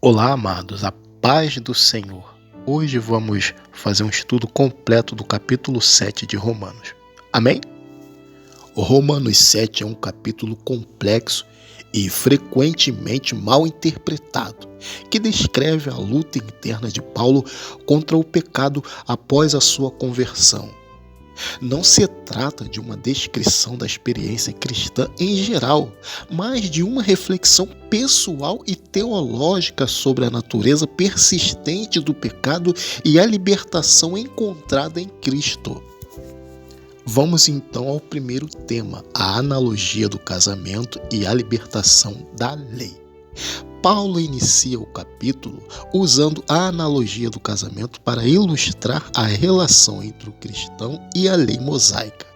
Olá, amados, a paz do Senhor. Hoje vamos fazer um estudo completo do capítulo 7 de Romanos. Amém? O Romanos 7 é um capítulo complexo e frequentemente mal interpretado, que descreve a luta interna de Paulo contra o pecado após a sua conversão. Não se trata de uma descrição da experiência cristã em geral, mas de uma reflexão pessoal e teológica sobre a natureza persistente do pecado e a libertação encontrada em Cristo. Vamos então ao primeiro tema, a analogia do casamento e a libertação da lei. Paulo inicia o capítulo usando a analogia do casamento para ilustrar a relação entre o cristão e a lei mosaica.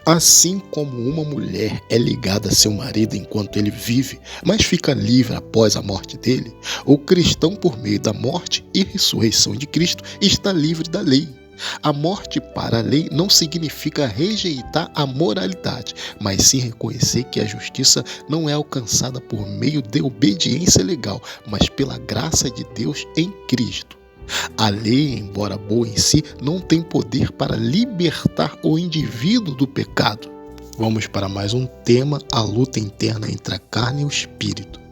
Assim como uma mulher é ligada a seu marido enquanto ele vive, mas fica livre após a morte dele, o cristão, por meio da morte e ressurreição de Cristo, está livre da lei. A morte para a lei não significa rejeitar a moralidade, mas sim reconhecer que a justiça não é alcançada por meio de obediência legal, mas pela graça de Deus em Cristo. A lei, embora boa em si, não tem poder para libertar o indivíduo do pecado. Vamos para mais um tema, a luta interna entre a carne e o espírito.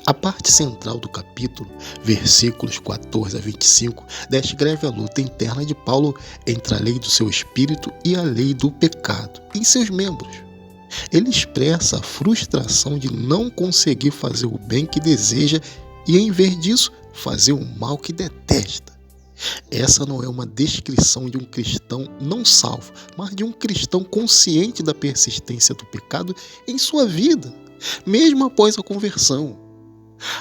A parte central do capítulo, versículos 14 a 25, descreve a luta interna de Paulo entre a lei do seu espírito e a lei do pecado em seus membros. Ele expressa a frustração de não conseguir fazer o bem que deseja e, em vez disso, fazer o mal que detesta. Essa não é uma descrição de um cristão não salvo, mas de um cristão consciente da persistência do pecado em sua vida, mesmo após a conversão.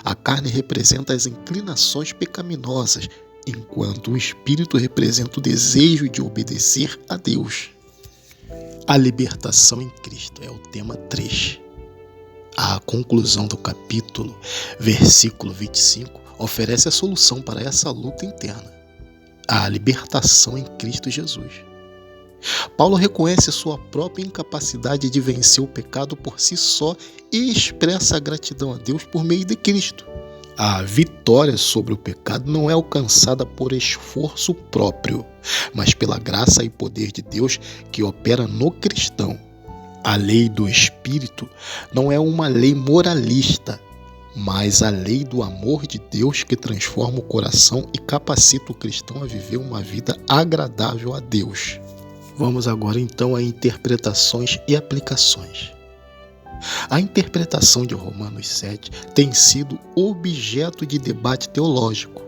A carne representa as inclinações pecaminosas, enquanto o espírito representa o desejo de obedecer a Deus. A libertação em Cristo é o tema 3. A conclusão do capítulo, versículo 25, oferece a solução para essa luta interna: a libertação em Cristo Jesus. Paulo reconhece sua própria incapacidade de vencer o pecado por si só e expressa a gratidão a Deus por meio de Cristo. A vitória sobre o pecado não é alcançada por esforço próprio, mas pela graça e poder de Deus que opera no cristão. A lei do Espírito não é uma lei moralista, mas a lei do amor de Deus que transforma o coração e capacita o cristão a viver uma vida agradável a Deus. Vamos agora então a interpretações e aplicações. A interpretação de Romanos 7 tem sido objeto de debate teológico.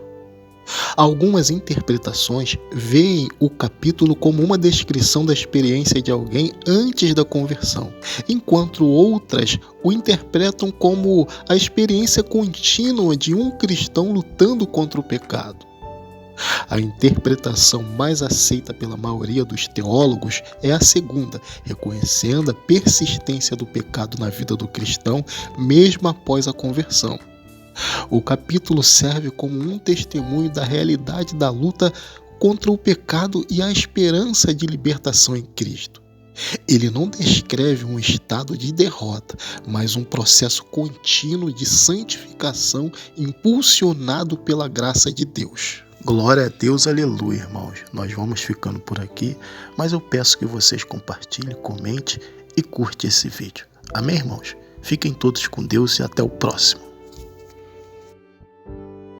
Algumas interpretações veem o capítulo como uma descrição da experiência de alguém antes da conversão, enquanto outras o interpretam como a experiência contínua de um cristão lutando contra o pecado. A interpretação mais aceita pela maioria dos teólogos é a segunda, reconhecendo a persistência do pecado na vida do cristão mesmo após a conversão. O capítulo serve como um testemunho da realidade da luta contra o pecado e a esperança de libertação em Cristo. Ele não descreve um estado de derrota, mas um processo contínuo de santificação impulsionado pela graça de Deus. Glória a Deus, aleluia, irmãos. Nós vamos ficando por aqui, mas eu peço que vocês compartilhem, comentem e curtem esse vídeo. Amém, irmãos? Fiquem todos com Deus e até o próximo.